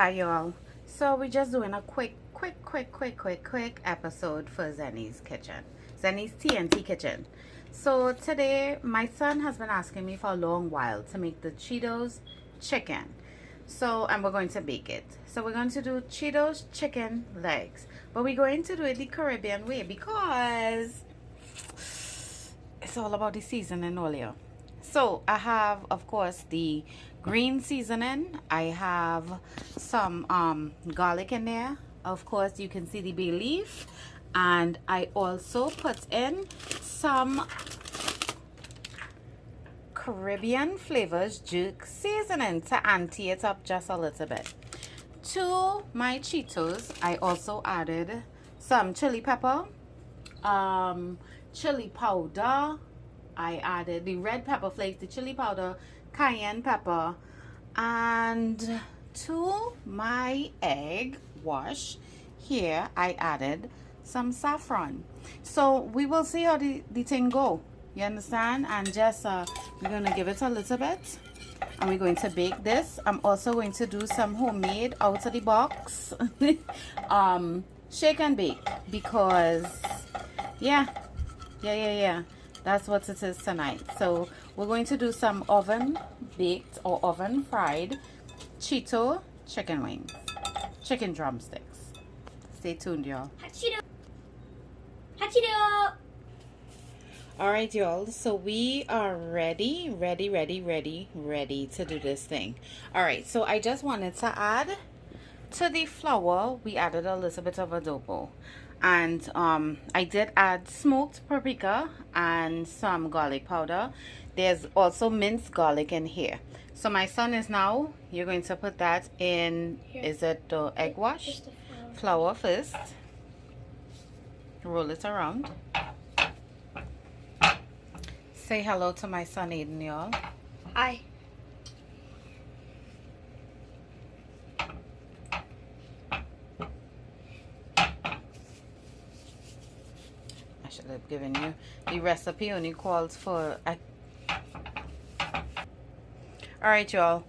Hi y'all. So we're just doing a quick episode for Zennie's kitchen. Zennie's TNT kitchen. So today my son has been asking me for a long while to make the Cheetos chicken. So, and we're going to bake it. So we're going to do Cheetos chicken legs. But we're going to do it the Caribbean way because it's all about the seasoning earlier. So I have, of course, the green seasoning. I have some garlic in there. Of course, you can see the bay leaf. And I also put in some Caribbean flavors jerk seasoning to ante it up just a little bit. To my Cheetos, I also added some chili pepper, chili powder. I added the red pepper flakes, the chili powder, cayenne pepper, and to my egg wash here I added some saffron. So we will see how the thing go, you understand? And just we're gonna give it a little bit and we're going to bake this. I'm also going to do some homemade out of the box shake and bake because yeah, that's what it is tonight. So we're going to do some oven baked or oven fried Cheeto chicken wings, chicken drumsticks. Stay tuned, y'all. Cheeto. Cheeto. All right, y'all. So we are ready to do this thing. All right. So I just wanted to add to the flour. We added a little bit of adobo. And I did add smoked paprika and some garlic powder. There's also minced garlic in here. So my son is now, you're going to put that in, here. Is it the egg wash? The flour first. Roll it around. Say hello to my son Aiden, y'all. Hi. I should have given you the recipe, only calls for all right, y'all.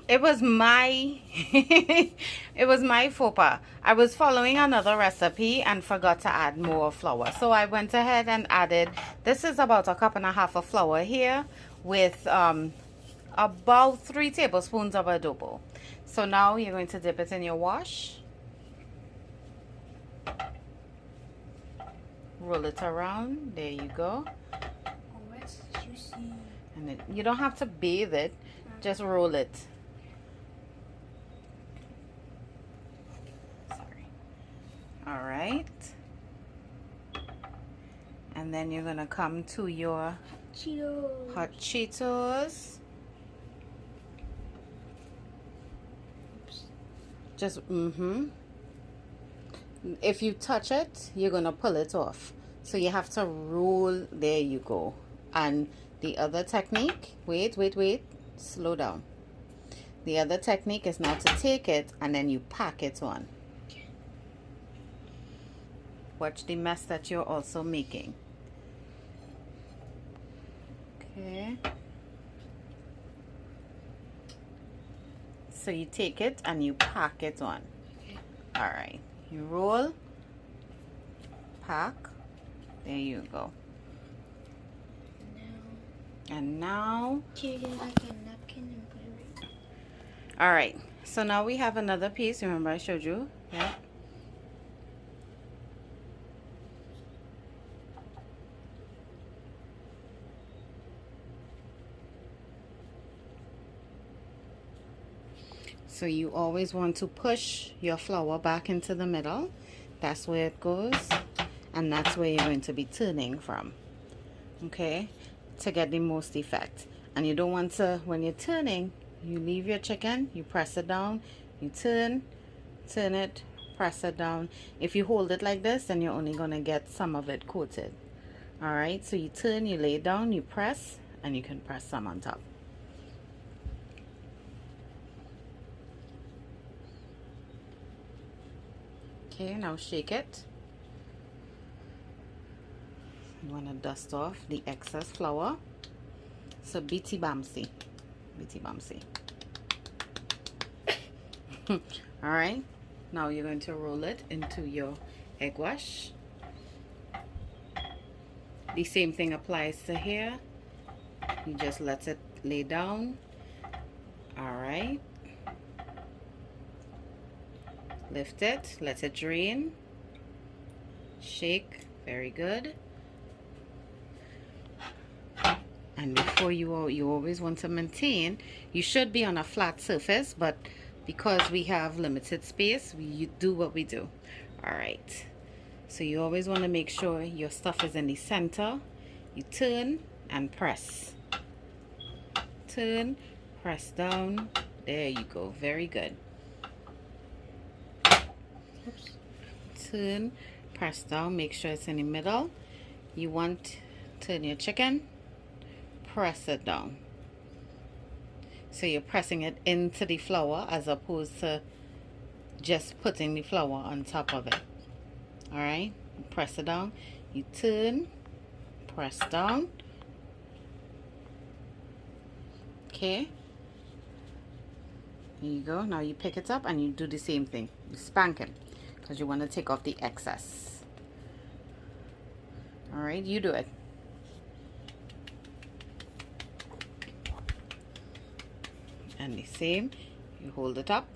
It was my it was my faux pas. I was following another recipe and forgot to add more flour, so I went ahead and added, this is about 1.5 cups of flour here with about 3 tablespoons of adobo. So now you're going to dip it in your wash. Roll it around. There you go. Oh, it's juicy. And you don't have to bathe it, just roll it. Sorry. All right. And then you're gonna come to your Cheetos. hot Cheetos. Oops. Just if you touch it, you're gonna pull it off. So you have to roll. There you go. And the other technique, wait, slow down. The other technique is now to take it and then you pack it on. Okay. Watch the mess that you're also making. Okay. So you take it and you pack it on. Okay. All right. You roll, pack, there you go. And now, can you get like a napkin and put it right? all right. So now we have another piece. Remember I showed you? Yeah. So you always want to push your flour back into the middle. That's where it goes. And that's where you're going to be turning from. Okay? To get the most effect. And you don't want to, when you're turning, you leave your chicken, you press it down, you turn it, press it down. If you hold it like this, then you're only going to get some of it coated. Alright? So you turn, you lay it down, you press, and you can press some on top. Okay, now shake it. You want to dust off the excess flour. So bitty bamsi. All right, now you're going to roll it into your egg wash. The same thing applies to here. You just let it lay down. All right, lift it, let it drain, shake. Very good. And before you always want to maintain, you should be on a flat surface, but because we have limited space, we do what we do. All right, so you always want to make sure your stuff is in the center. You turn and press, turn, press down. There you go. Very good. Oops. Turn, press down, make sure it's in the middle. You want turn your chicken, press it down. So you're pressing it into the flour as opposed to just putting the flour on top of it. All right, press it down. You turn, press down. Okay, here you go. Now you pick it up and you do the same thing. You spank it because you want to take off the excess. All right, you do it. And the same, you hold it up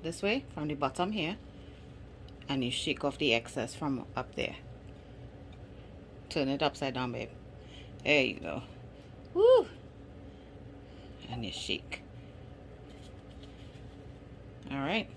this way from the bottom here and you shake off the excess from up there. Turn it upside down, babe. There you go. Woo! And you shake. All right.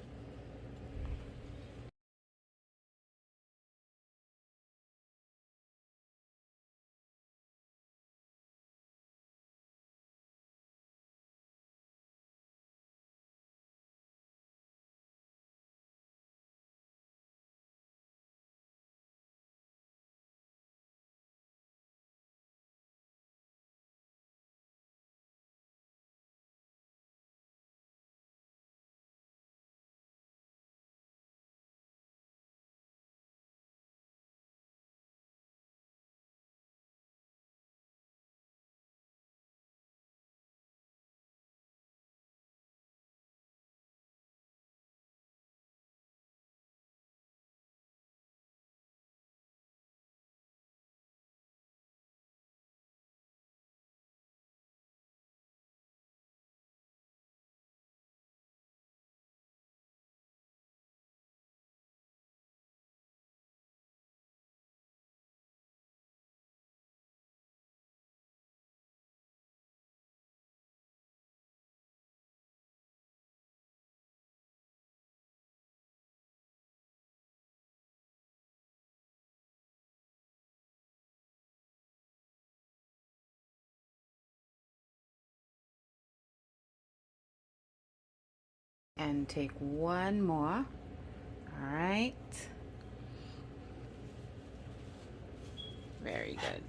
And take one more. All right. Very good.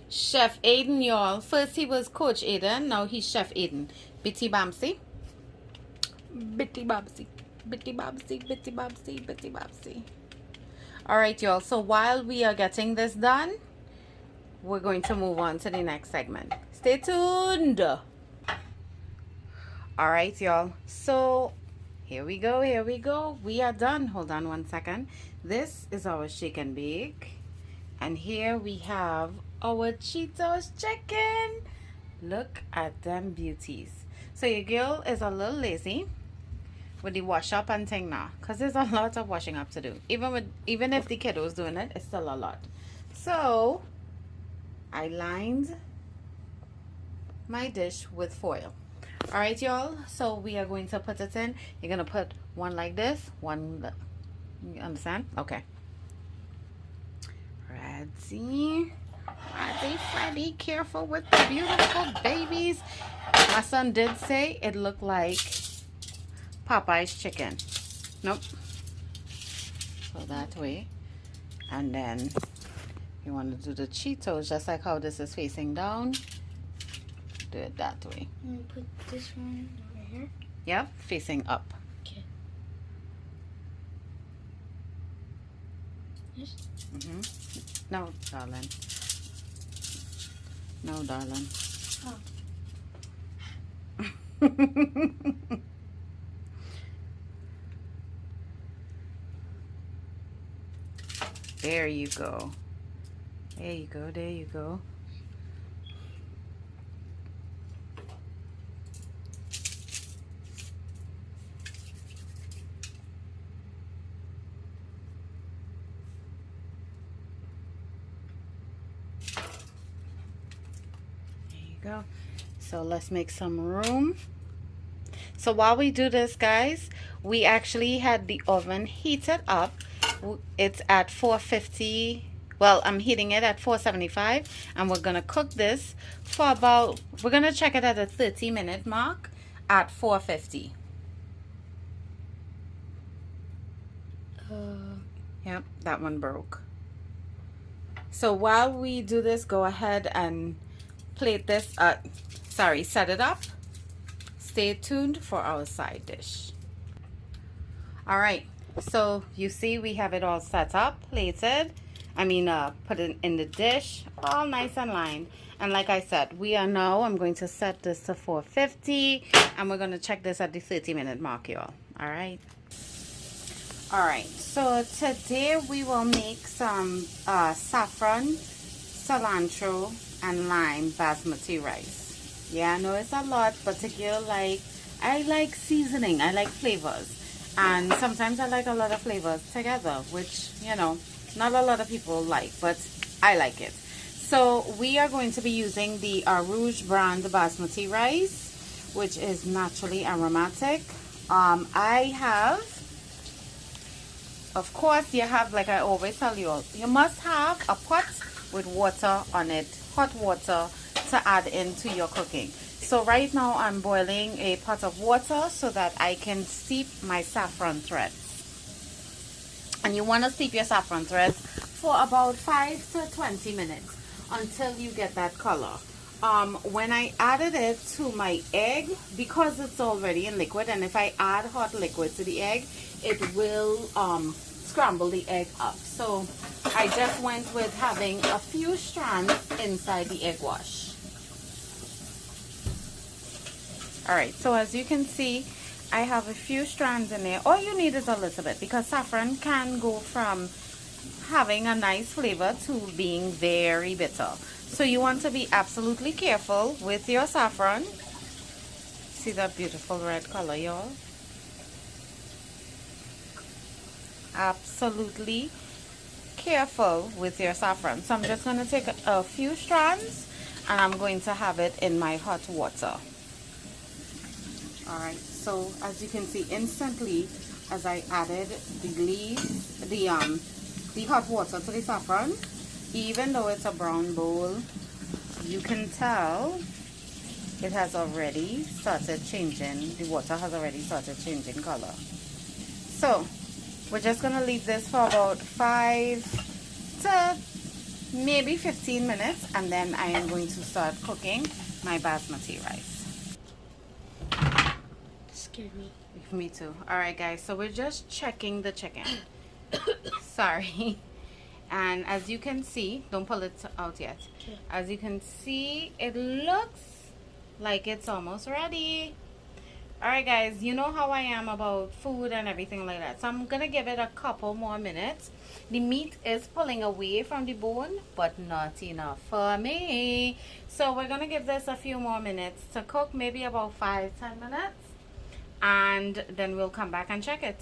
Chef Aiden, y'all. First he was Coach Aiden, now he's Chef Aiden. Bitty Bamsy. Bitty Bamsy. Bitty Bamsy, Bitty Bamsy, Bitty Bamsy. All right, y'all. So while we are getting this done, we're going to move on to the next segment. Stay tuned. All right, y'all. So here we go. Here we go. We are done. Hold on one second. This is our shake and bake. And here we have our Cheetos chicken. Look at them beauties. So your girl is a little lazy with the wash up and thing now, because there's a lot of washing up to do. Even if the kiddo's doing it, it's still a lot. So I lined my dish with foil. All right, y'all. So we are going to put it in. You're gonna put one like this, one. You understand? Okay. Ready, Freddy. Careful with the beautiful babies. My son did say it looked like Popeye's chicken. Nope. So that way, and then you want to do the Cheetos just like how this is facing down. Do it that way. And put this one over here. Yep, facing up. Okay. Yes. No, darling. No, darling. Oh. There you go. There you go. There you go. Go. So let's make some room. So while we do this, guys, we actually had the oven heated up. It's at 450. Well, I'm heating it at 475, and we're gonna cook this for about, we're gonna check it at a 30-minute mark at 450. Yep, that one broke. So while we do this, go ahead and plate this, set it up. Stay tuned for our side dish. All right, so you see we have it all set up, plated. Put it in the dish, all nice and lined. And like I said, I'm going to set this to 450, and we're going to check this at the 30-minute mark, y'all. All right. All right, so today we will make some saffron, cilantro, and lime basmati rice. Yeah, I know it's a lot, but I like seasoning, I like flavors, and sometimes I like a lot of flavors together, which, not a lot of people like, but I like it. So we are going to be using the Rouge brand basmati rice, which is naturally aromatic. Of course, you have, like I always tell you all, you must have a pot with water on it, hot water, to add into your cooking. So right now I'm boiling a pot of water so that I can steep my saffron threads. And you want to steep your saffron threads for about 5 to 20 minutes until you get that color. When I added it to my egg, because it's already in liquid, and if I add hot liquid to the egg, it will scramble the egg up. So I just went with having a few strands inside the egg wash. Alright, so as you can see, I have a few strands in there. All you need is a little bit, because saffron can go from having a nice flavor to being very bitter. So you want to be absolutely careful with your saffron. See that beautiful red color, y'all? Absolutely careful with your saffron. So I'm just going to take a few strands, and I'm going to have it in my hot water. Alright, so as you can see, instantly as I added the hot water to the saffron, even though it's a brown bowl, you can tell it has already started changing. The water has already started changing color. So we're just going to leave this for about 5 to maybe 15 minutes, and then I am going to start cooking my basmati rice. Scared me. Me too. Alright guys, so we're just checking the chicken. Sorry. And as you can see, don't pull it out yet. Okay. As you can see, it looks like it's almost ready. Alright guys, you know how I am about food and everything like that. So I'm going to give it a couple more minutes. The meat is pulling away from the bone, but not enough for me. So we're going to give this a few more minutes to cook, maybe about 5-10 minutes. And then we'll come back and check it.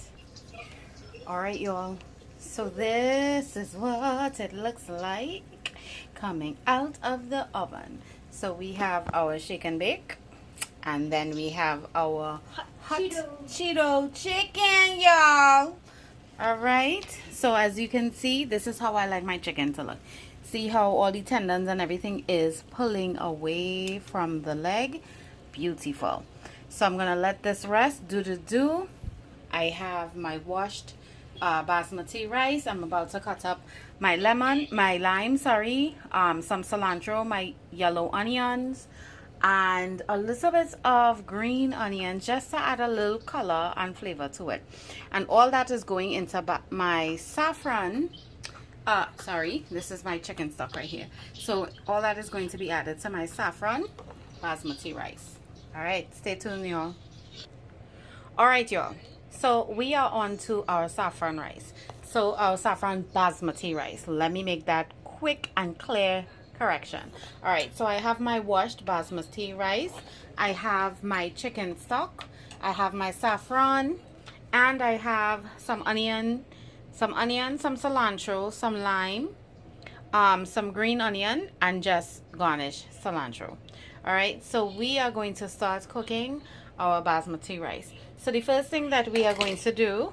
Alright y'all, so this is what it looks like coming out of the oven. So we have our shake and bake, and then we have our hot Cheeto chicken, y'all. Alright, so as you can see, this is how I like my chicken to look. See how all the tendons and everything is pulling away from the leg? Beautiful. So I'm gonna let this rest, do. I have my washed basmati rice. I'm about to cut up my lime, some cilantro, my yellow onions, and a little bit of green onion, just to add a little color and flavor to it. And all that is going into my saffron. This is my chicken stock right here. So all that is going to be added to my saffron basmati rice. All right, stay tuned, y'all. All right, y'all. So we are on to our saffron rice. So our saffron basmati rice. Let me make that quick and clear correction. All right, so I have my washed basmati rice. I have my chicken stock. I have my saffron, and I have some onion, some cilantro, some lime, some green onion, and just garnish cilantro. All right, so we are going to start cooking our basmati rice. So the first thing that we are going to do,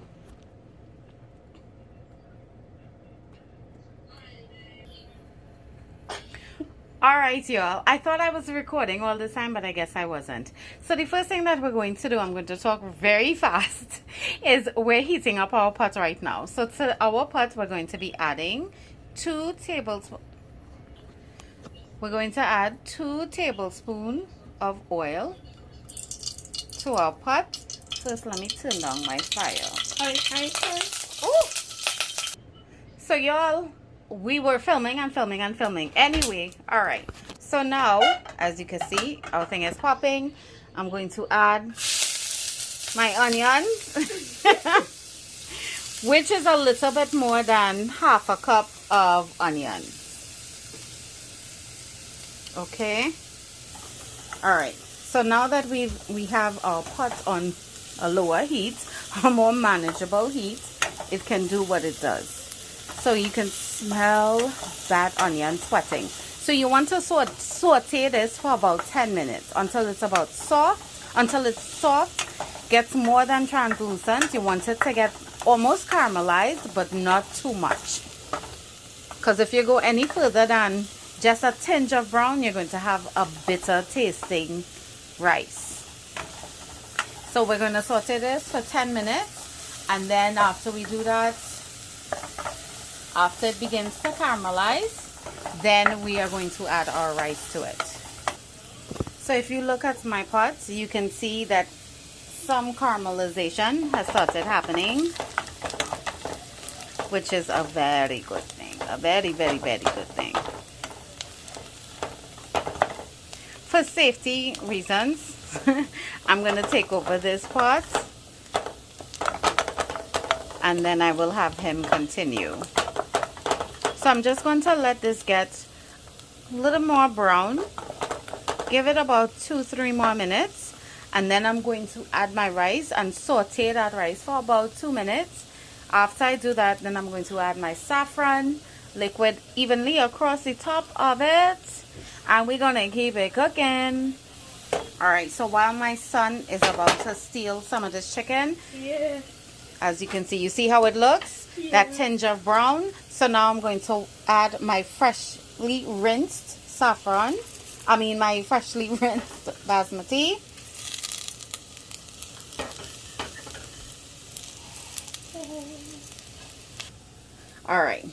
all right, y'all, I thought I was recording all this time, but I guess I wasn't. So the first thing that we're going to do, I'm going to talk very fast, is we're heating up our pot right now. So to our pot, we're going to be adding 2 tablespoons. We're going to add 2 tablespoons of oil to our pot. First, let me turn down my fire. Oh! So y'all, we were filming and filming and filming. Anyway, all right. So now, as you can see, our thing is popping. I'm going to add my onions, which is a little bit more than half a cup of onions. Okay. All right. So now that we have our pot on a lower heat, a more manageable heat, it can do what it does. So you can smell that onion sweating. So you want to saute this for about 10 minutes until it's about soft, gets more than translucent. You want it to get almost caramelized, but not too much. Because if you go any further than just a tinge of brown, you're going to have a bitter tasting rice. So we're going to saute this for 10 minutes, and then after we do that, after it begins to caramelize, then we are going to add our rice to it. So if you look at my pot, you can see that some caramelization has started happening, which is a very good thing, a very, very, very good thing. For safety reasons, I'm going to take over this pot, and then I will have him continue. So I'm just going to let this get a little more brown. Give it about 2-3 more minutes, and then I'm going to add my rice and saute that rice for about 2 minutes. After I do that, then I'm going to add my saffron liquid evenly across the top of it, and we're gonna keep it cooking. All right, so while my son is about to steal some of this chicken, Yeah. as you can see, you see how it looks? Yeah. That tinge of brown. So now I'm going to add my freshly rinsed saffron. My freshly rinsed basmati. All right.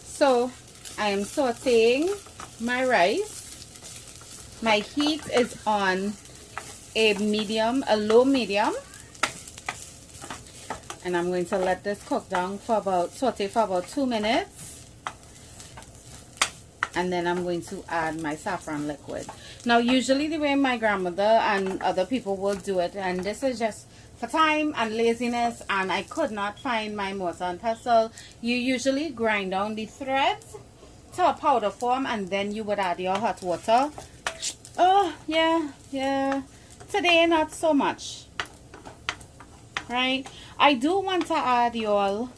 So I am sauteing my rice. My heat is on a low medium. And I'm going to let this cook down saute for about 2 minutes. And then I'm going to add my saffron liquid. Now, usually the way my grandmother and other people will do it, and this is just for time and laziness, and I could not find my mortar and pestle. You usually grind down the threads to a powder form, and then you would add your hot water. Oh, yeah. Today, not so much. Right? I do want to add, y'all,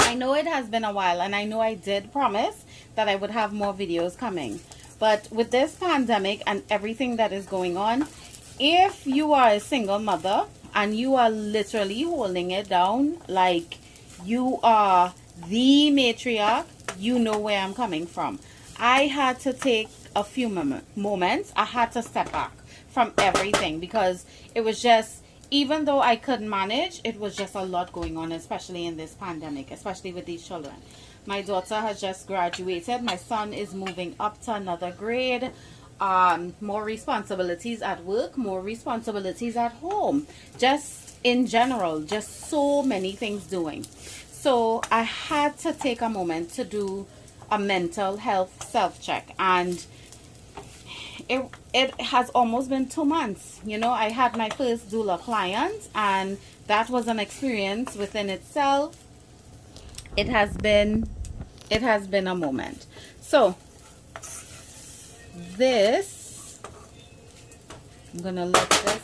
I know it has been a while, and I know I did promise that I would have more videos coming. But with this pandemic and everything that is going on, if you are a single mother and you are literally holding it down, like you are the matriarch, you know where I'm coming from. I had to take a few moments. I had to step back from everything because it was just, even though I could manage, it was just a lot going on, especially in this pandemic, especially with these children. My daughter has just graduated. My son is moving up to another grade. More responsibilities at work, more responsibilities at home. Just in general, just so many things doing. So I had to take a moment to do a mental health self-check. And it has almost been 2 months. You know, I had my first doula client, and that was an experience within itself. It has been a moment. So this, I'm gonna let this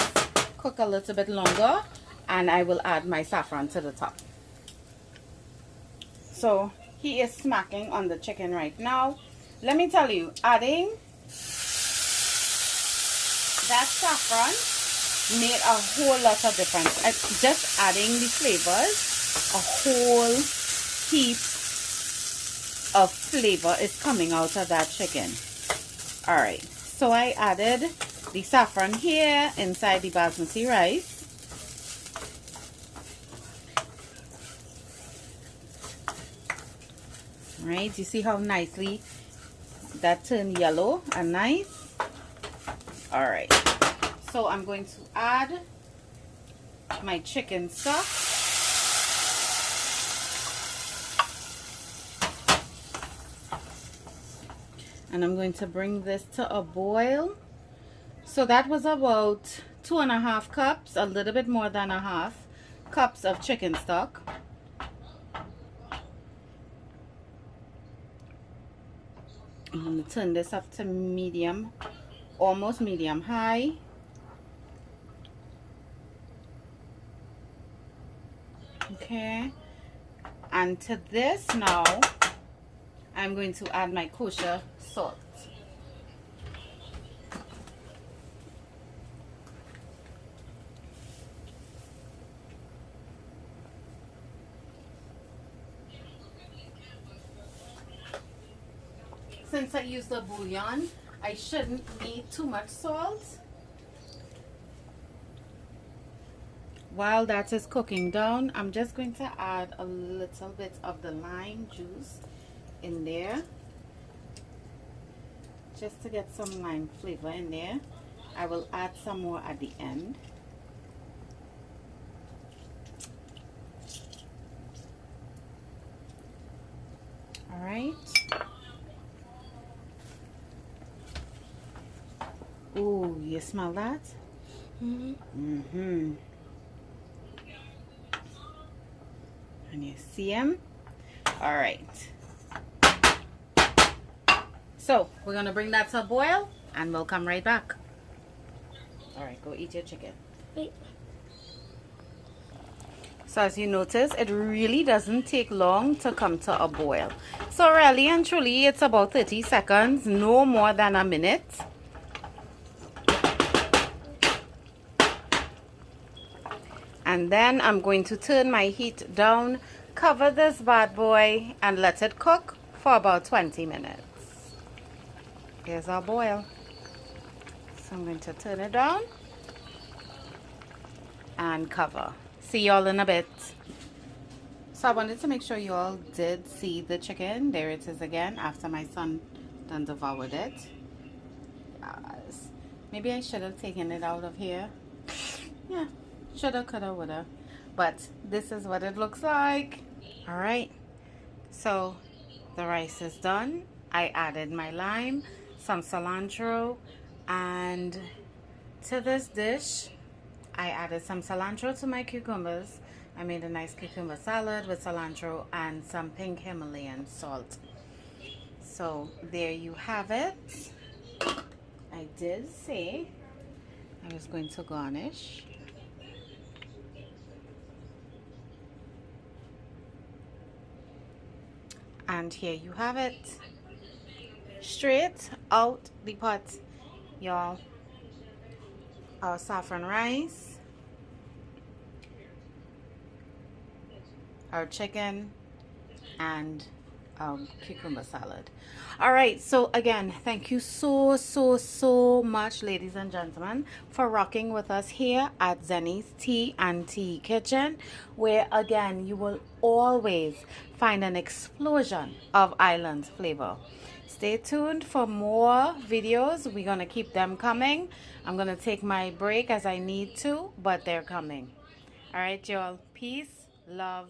cook a little bit longer, and I will add my saffron to the top. So he is smacking on the chicken right now. Let me tell you, adding that saffron made a whole lot of difference. Just adding the flavors, a whole heap of flavor is coming out of that chicken. All right, so I added the saffron here inside the basmati rice. All right, you see how nicely that turned yellow and nice. All right, so I'm going to add my chicken stock. And I'm going to bring this to a boil. So that was about 2.5 cups, a little bit more than a half cups of chicken stock. I'm going to turn this up to medium, almost medium high. Okay, and to this now I'm going to add my kosher salt. Since I used the bouillon, I shouldn't need too much salt. While that is cooking down, I'm just going to add a little bit of the lime juice in there, just to get some lime flavor in there. I will add some more at the end. All right. Ooh, you smell that? Mm-hmm. And you see them? All right. So we're gonna bring that to a boil, and we'll come right back. All right, go eat your chicken. Wait. So as you notice, it really doesn't take long to come to a boil. So really and truly, it's about 30 seconds, no more than a minute. And then I'm going to turn my heat down, cover this bad boy, and let it cook for about 20 minutes. Here's our boil. So I'm going to turn it down and cover. See y'all in a bit. So I wanted to make sure you all did see the chicken. There it is again after my son done devoured it. Yes. Maybe I should have taken it out of here. Yeah. Shoulda, coulda, woulda. But this is what it looks like. All right. So the rice is done. I added my lime, some cilantro, and to this dish, I added some cilantro to my cucumbers. I made a nice cucumber salad with cilantro and some pink Himalayan salt. So there you have it. I did say I was going to garnish. And here you have it, straight out the pot, y'all. Our saffron rice, our chicken, and cucumber salad. All right, so again, thank you so much, ladies and gentlemen, for rocking with us here at Zennie's Tea and Tea Kitchen, where again you will always find an explosion of island flavor. Stay tuned for more videos. We're gonna keep them coming. I'm gonna take my break as I need to, but they're coming. All right, y'all. Peace, love,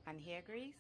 and hair grease.